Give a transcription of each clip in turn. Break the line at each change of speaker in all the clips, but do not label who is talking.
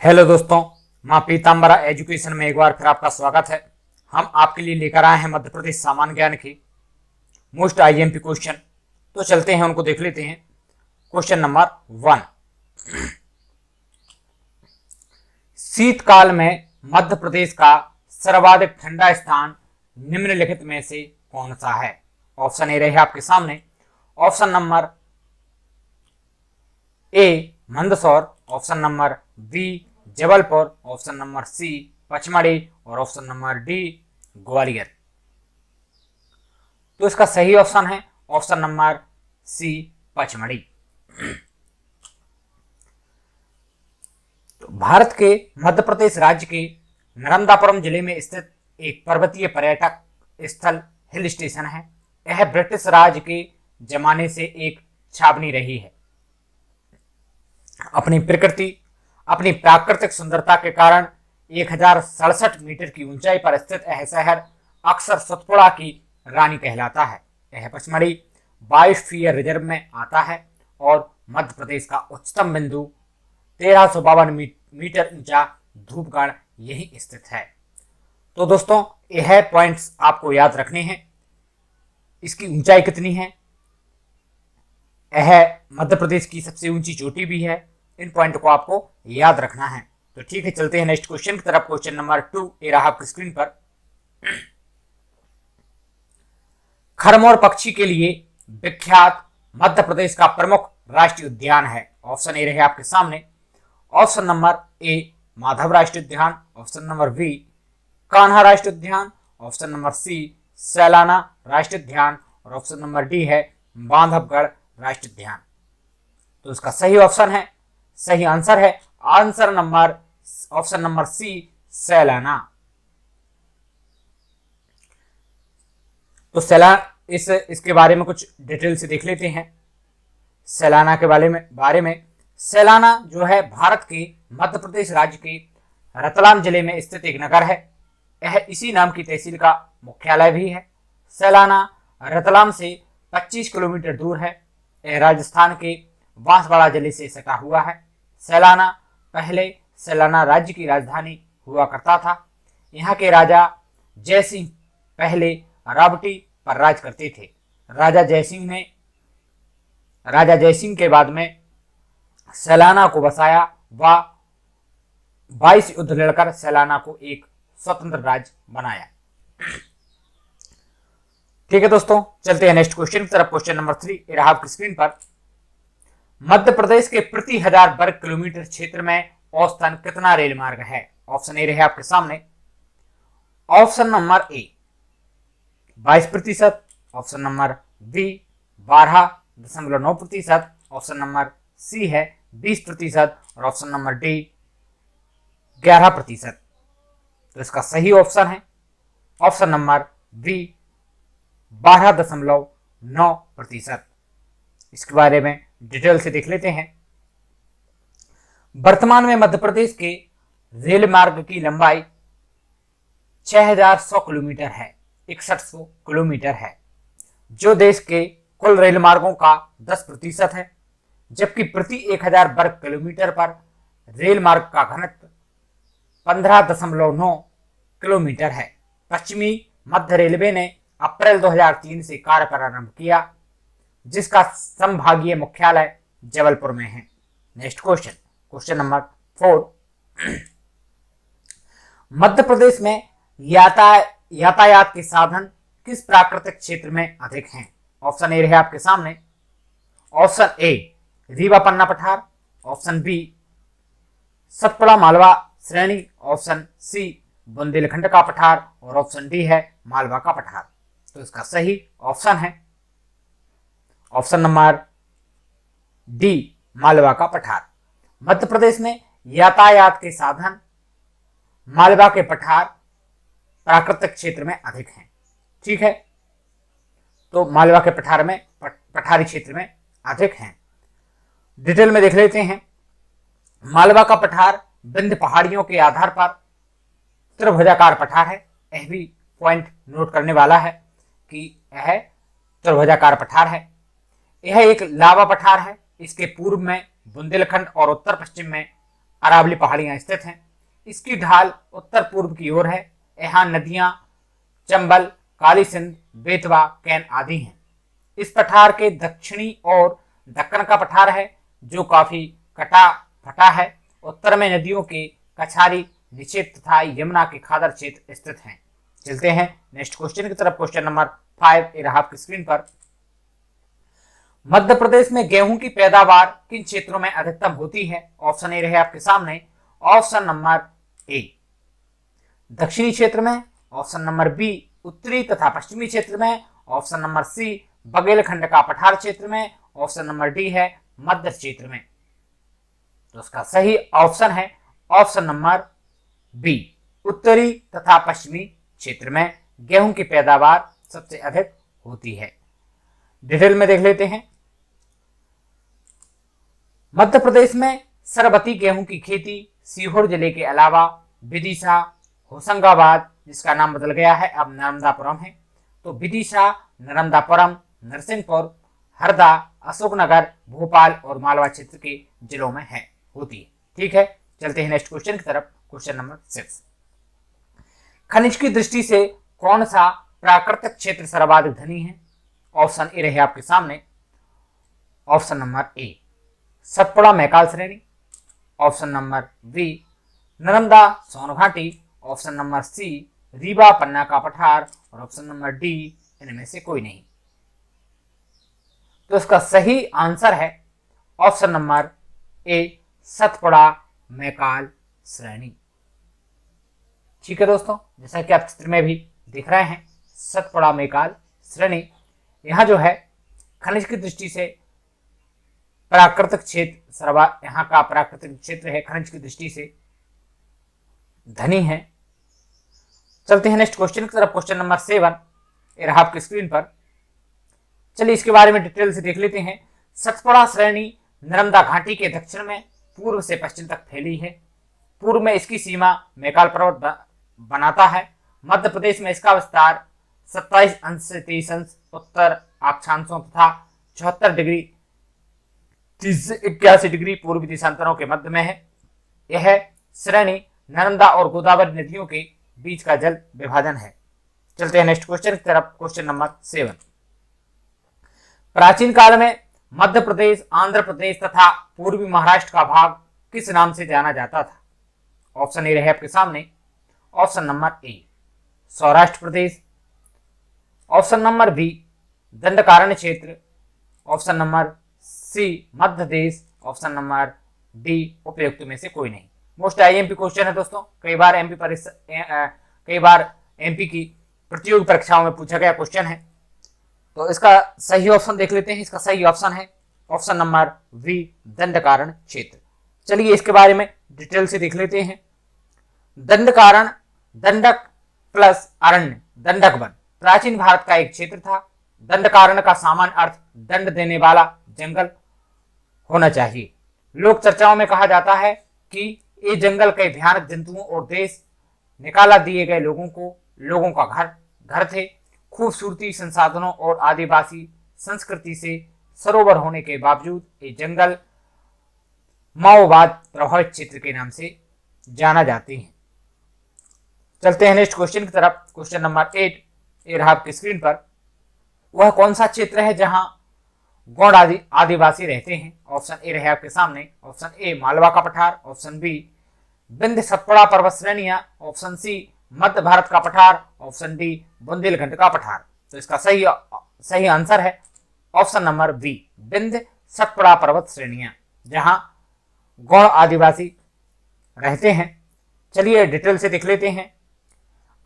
Hello दोस्तों, मां Pitambara education में एक बार फिर आपका स्वागत है। हम आपके लिए लेकर आए हैं मध्य प्रदेश सामान्य ज्ञान की मोस्ट आईएमपी क्वेश्चन। तो चलते हैं, उनको देख लेते हैं। क्वेश्चन नंबर 1, शीतकाल में मध्य प्रदेश का सर्वाधिक ठंडा स्थान निम्नलिखित में से कौन सा है? ऑप्शन ए रहे आपके सामने। Option number A Mandsaur, option number B Jabalpur, option number C Pachmarhi और ऑप्शन नंबर डी ग्वालियर। तो इसका सही ऑप्शन है ऑप्शन नंबर सी पचमढ़ी। तो भारत के मध्य प्रदेश राज्य के नर्मदापुरम जिले में स्थित एक पर्वतीय पर्यटक स्थल हिल स्टेशन है। यह ब्रिटिश राज के जमाने से एक छावनी रही है। अपनी प्राकृतिक सुंदरता के कारण 1067 मीटर की ऊंचाई पर स्थित यह शहर अक्सर सतपुड़ा की रानी कहलाता है। यह पचमढ़ी बायोस्फीयर रिजर्व में आता है और मध्य प्रदेश का उच्चतम बिंदु 1352 मीटर ऊंचा धूपगढ़ यही स्थित है। तो दोस्तों, यह पॉइंट्स आपको याद रखने हैं। इसकी ऊंचाई कितनी है, यह मध्य प्रदेश की सबसे ऊंची चोटी भी है। इन पॉइंट को आपको याद रखना है। तो ठीक है, चलते हैं नेक्स्ट क्वेश्चन की तरफ। क्वेश्चन नंबर 2 ये रहा आपकी स्क्रीन पर। खरमोर पक्षी के लिए विख्यात मध्य प्रदेश का प्रमुख राष्ट्रीय उद्यान है। ऑप्शन ए रहे आपके सामने। ऑप्शन नंबर ए माधव राष्ट्रीय उद्यान, ऑप्शन नंबर बी कान्हा राष्ट्रीय उद्यान, ऑप्शन नंबर सी सैलाना राष्ट्रीय उद्यान और ऑप्शन नंबर डी है बांधवगढ़ राष्ट्रीय उद्यान। तो इसका सही आंसर है ऑप्शन नंबर सी सैलाना। तो इसके बारे में कुछ डिटेल से देख लेते हैं। सैलाना के बारे में सैलाना जो है भारत के मध्य प्रदेश राज्य के रतलाम जिले में स्थित एक नगर है। यह इसी नाम की तहसील का मुख्यालय भी है। सैलाना रतलाम से 25 किलोमीटर दूर है। यह राजस्थान के बांसवाड़ा जिले से सटा हुआ है। सैलाना पहले सैलाना राज्य की राजधानी हुआ करता था। यहाँ के राजा जयसिंह पहले रावटी पर राज करते थे। राजा जयसिंह के बाद में सैलाना को बसाया व 22 युद्ध लड़कर सैलाना को एक स्वतंत्र राज्य बनाया। ठीक है दोस्तों, चलते हैं नेक्स्ट क्वेश्चन की तरफ। क्वेश्चन नंबर 3 ये रहा आपकी स्क्रीन पर। मध्य प्रदेश के प्रति 1000 वर्ग किलोमीटर क्षेत्र में औसतन कितना रेल मार्ग है? ऑप्शन ए रहे आपके सामने। Option number A 22%, option number B 12.9%, option number C है 20% और ऑप्शन नंबर डी 11%। तो इसका सही ऑप्शन है ऑप्शन नंबर बी 12.9%। इसके बारे में डिटेल से देख लेते हैं। वर्तमान में मध्य प्रदेश के रेल मार्ग की लंबाई 6100 किलोमीटर है, 6100 किलोमीटर है, जो देश के कुल रेल मार्गों का 10% है। जबकि प्रति 1000 वर्ग किलोमीटर पर रेल मार्ग का घनत्व 15.9 किलोमीटर है। पश्चिमी मध्य रेलवे ने अप्रैल 2003 से कार्य प्रारंभ किया, जिसका संभागीय मुख्यालय जबलपुर में है। Next question number 4। Madhya Pradesh में यातायात के साधन किस प्राकृतिक क्षेत्र में अधिक हैं? ऑप्शन ए रहे आपके सामने। ऑप्शन ए रीवा पन्ना पठार, ऑप्शन बी सतपुड़ा मालवा श्रेणी, ऑप्शन सी बुंदेलखंड का पठार और ऑप्शन डी है मालवा का पठार। तो इसका सही ऑप्शन है ऑप्शन नंबर डी मालवा का पठार। मध्य प्रदेश में यातायात के साधन मालवा के पठार प्राकृतिक क्षेत्र में अधिक हैं। ठीक है, तो मालवा के पठार में पठारी क्षेत्र में अधिक हैं। डिटेल में देख लेते हैं। मालवा का पठार विंध्य पहाड़ियों के आधार पर त्रिभुजाकार पठार है। यह भी पॉइंट नोट करने वाला है कि यह त्रिभुजाकार पठार है। यह एक लावा पठार है। इसके पूर्व में बुंदेलखंड और उत्तर पश्चिम में अरावली पहाड़ियां स्थित हैं। इसकी ढाल उत्तर पूर्व की ओर है। यहाँ नदियां चंबल, काली सिंध, बेतवा, कैन आदि हैं। इस पठार के दक्षिणी ओर दक्कन का पठार है जो काफी कटा फटा है। उत्तर में नदियों के कछारी निक्षेप तथा यमुना के खादर क्षेत्र स्थित हैं। चलते हैं नेक्स्ट क्वेश्चन की तरफ। क्वेश्चन नंबर 5 ये रहा आपकी स्क्रीन पर। मध्य प्रदेश में गेहूं की पैदावार किन क्षेत्रों में अधिकतम होती है? ऑप्शन ए रहे आपके सामने। ऑप्शन नंबर ए दक्षिणी क्षेत्र में, ऑप्शन नंबर बी उत्तरी तथा पश्चिमी क्षेत्र में, ऑप्शन नंबर सी बघेलखंड का पठार क्षेत्र में, ऑप्शन नंबर डी है मध्य क्षेत्र में। तो उसका सही ऑप्शन है ऑप्शन नंबर बी उत्तरी तथा पश्चिमी क्षेत्र में गेहूं की पैदावार सबसे अधिक होती है। डिटेल में देख लेते हैं। मध्य प्रदेश में सरबती गेहूं की खेती सीहोर जिले के अलावा विदिशा, होशंगाबाद जिसका नाम बदल गया है अब नर्मदापुरम है, तो विदिशा, नर्मदापुरम, नरसिंहपुर, हरदा, अशोकनगर, भोपाल और मालवा क्षेत्र के जिलों में है होती है। ठीक है, चलते हैं नेक्स्ट क्वेश्चन की तरफ। Question number 6। खनिज की दृष्टि से कौन सा प्राकृतिक क्षेत्र सर्वाधिक धनी है? ऑप्शन ए रहे आपके सामने। ऑप्शन नंबर ए सतपुड़ा मैकाल श्रेणी, option number B Narmada Son घाटी, ऑप्शन नंबर सी रीवा पन्ना का पठार और ऑप्शन नंबर डी इनमें से कोई नहीं। तो इसका सही आंसर है ऑप्शन नंबर ए सतपुड़ा मैकाल श्रेणी। ठीक है दोस्तों, जैसा कि आप चित्र में भी दिख रहे हैं सतपुड़ा मैकाल श्रेणी यहाँ जो है खनिज की दृष्टि से प्राकृतिक क्षेत्र यहाँ का प्राकृतिक क्षेत्र है, खनिज की दृष्टि से धनी है। चलते हैं नेक्स्ट क्वेश्चन की तरफ। क्वेश्चन नंबर 7 ये रहा आपकी स्क्रीन पर। चलिए इसके बारे में डिटेल से देख लेते हैं। सतपुड़ा श्रेणी नर्मदा घाटी के दक्षिण में पूर्व से पश्चिम तक फैली है। पूर्व में इसकी सीमा मैकाल पर्वत बनाता है। मध्य प्रदेश में इसका विस्तार 27 अंश से 23 अंश उत्तर अक्षांशों तथा 74 डिग्री 81 डिग्री पूर्वी दिशांतरों के मध्य में है। यह श्रेणी नर्मदा और गोदावरी नदियों के बीच का जल विभाजन है। चलते हैं नेक्स्ट क्वेश्चन की तरफ। Question number 7। प्राचीन काल में मध्य प्रदेश, आंध्र प्रदेश तथा पूर्वी महाराष्ट्र का भाग किस नाम से जाना जाता था? ऑप्शन ए रहे आपके सामने। ऑप्शन नंबर ए सौराष्ट्र प्रदेश, ऑप्शन नंबर बी दंडकारण्य क्षेत्र, ऑप्शन नंबर सी मध्य देश, ऑप्शन नंबर डी उपयुक्त में से कोई नहीं। मोस्ट आईएमपी क्वेश्चन है दोस्तों, कई बार एमपी की प्रतियोगी परीक्षाओं में पूछा गया क्वेश्चन है। तो इसका सही ऑप्शन देख लेते हैं। इसका सही ऑप्शन है ऑप्शन नंबर वी दंडकारण्य क्षेत्र। चलिए इसके बारे में डिटेल से देख लेते हैं। दंडकारण्य दंडक प्लस अरण्य दंडक वन प्राचीन भारत का एक क्षेत्र था। दंडकारण्य का सामान्य अर्थ दंड देने वाला जंगल होना चाहिए। लोक चर्चाओं में कहा जाता है कि ये जंगल कई भयानक जंतुओं और देश निकाला दिए गए लोगों का घर थे। खूबसूरती, संसाधनों और आदिवासी संस्कृति से सरोवर होने के बावजूद ये जंगल माओवाद प्रभावित क्षेत्र के नाम से जाना जाते हैं। चलते हैं नेक्स्ट क्वेश्चन की तरफ। क्वेश्चन नंबर 8 ये रहा आपकी स्क्रीन पर। वह कौन सा क्षेत्र है जहां गौड़ आदिवासी रहते हैं? ऑप्शन ए रहे आपके सामने। ऑप्शन ए मालवा का पठार, ऑप्शन बी विंध्य सतपुड़ा पर्वत श्रेणियां, ऑप्शन सी मध्य भारत का पठार, ऑप्शन डी बुंदेलखंड का पठार। तो इसका सही आंसर है option number B Vindhya Satpura पर्वत श्रेणियां जहां गौड़ आदिवासी रहते हैं। चलिए डिटेल से देख लेते हैं।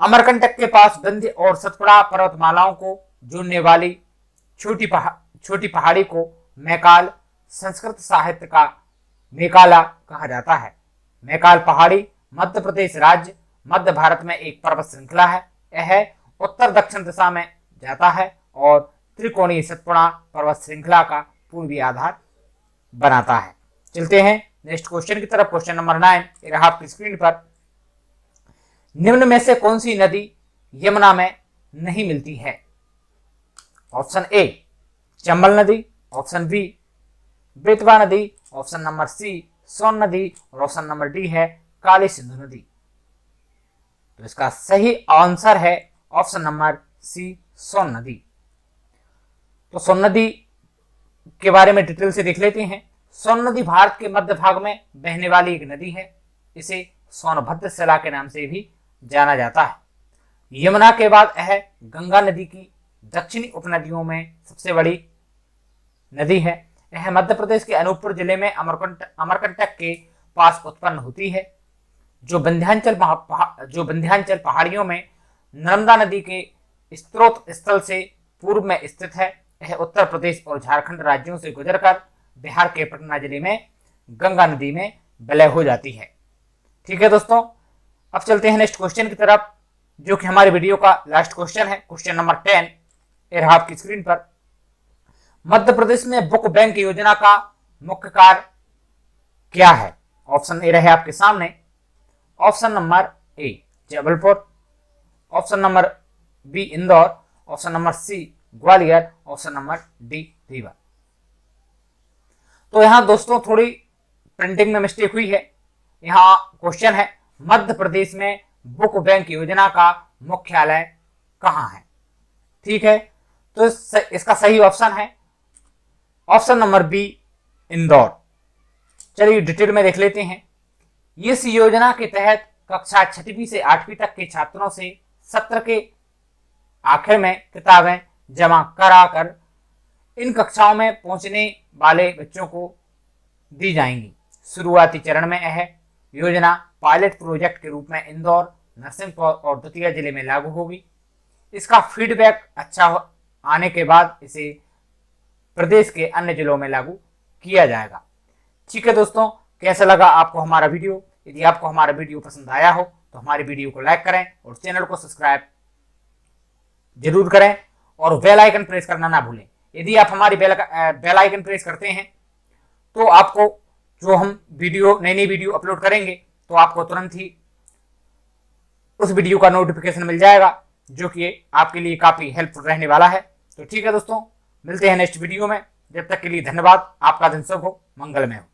अमरकंटक के पास विंध्य और सतपुड़ा पर्वतमालाओं को जोड़ने वाली छोटी पहाड़ी को मैकाल संस्कृत साहित्य का मेकाला कहा जाता है। मैकाल पहाड़ी मध्य प्रदेश राज्य मध्य भारत में एक पर्वत श्रृंखला है। यह उत्तर दक्षिण दिशा में जाता है और त्रिकोणीय सतपुड़ा पर्वत श्रृंखला का पूर्वी आधार बनाता है। चलते हैं नेक्स्ट क्वेश्चन की तरफ। क्वेश्चन नंबर 9 ये रहा आपकी स्क्रीन पर। निम्न में से कौन सी नदी यमुना में नहीं मिलती है? ऑप्शन ए चंबल नदी, ऑप्शन बी बेतवा नदी, ऑप्शन नंबर सी सोन नदी और ऑप्शन नंबर डी है काली सिंधु नदी। तो इसका सही आंसर है ऑप्शन नंबर सी सोन नदी। तो सोन नदी के बारे में डिटेल से देख लेते हैं। सोन नदी भारत के मध्य भाग में बहने वाली एक नदी है। इसे सोनभद्र शिला के नाम से भी जाना जाता है। यमुना के बाद यह गंगा नदी की दक्षिणी उपनदियों में सबसे बड़ी नदी है। यह मध्य प्रदेश के अनूपपुर जिले में अमरकंटक के पास उत्पन्न होती है, जो विंध्याचल पहाड़ियों में नर्मदा नदी के स्रोत स्थल से पूर्व में स्थित है। यह उत्तर प्रदेश और झारखंड राज्यों से गुजरकर बिहार के पटना जिले में गंगा नदी में विलय हो जाती है। ठीक है दोस्तों, अब चलते हैं नेक्स्ट क्वेश्चन की तरफ, जो कि हमारे वीडियो का लास्ट क्वेश्चन है। क्वेश्चन नंबर 10 ये रहा आपकी स्क्रीन पर। मध्य प्रदेश में बुक बैंक योजना का मुख्य कार्य क्या है? ऑप्शन ए रहे आपके सामने। Option number A Jabalpur, option number B Indore, option number C Gwalior, option number D Rewa. तो यहां दोस्तों थोड़ी प्रिंटिंग में मिस्टेक हुई है। यहां क्वेश्चन है मध्य प्रदेश में बुक बैंक योजना का मुख्यालय कहां है? ठीक है, तो इसका सही ऑप्शन है ऑप्शन नंबर बी इंदौर। चलिए डिटेल में देख लेते हैं। इस योजना के तहत कक्षा 6वीं से 8वीं तक के छात्रों से सत्र के आखिर में किताबें जमा कराकर इन कक्षाओं में पहुंचने वाले बच्चों को दी जाएंगी। शुरुआती चरण में यह योजना पायलट प्रोजेक्ट के रूप में इंदौर, नरसिंहपुर और दतिया जिले में लागू होगी। इसका फीडबैक अच्छा आने के बाद इसे प्रदेश के अन्य जिलों में लागू किया जाएगा। ठीक है दोस्तों, कैसा लगा आपको हमारा वीडियो? यदि आपको हमारा वीडियो पसंद आया हो तो हमारे वीडियो को लाइक करें और चैनल को सब्सक्राइब जरूर करें और बेल आइकन प्रेस करना ना भूलें। यदि आप हमारी बेल आइकन प्रेस करते हैं तो आपको जो हम नई वीडियो अपलोड करेंगे तो आपको तुरंत ही उस वीडियो का नोटिफिकेशन मिल जाएगा, जो कि आपके लिए काफी हेल्पफुल रहने वाला है। तो ठीक है दोस्तों, मिलते हैं नेक्स्ट वीडियो में। जब तक के लिए धन्यवाद। आपका दिन शुभ हो, मंगलमय हो।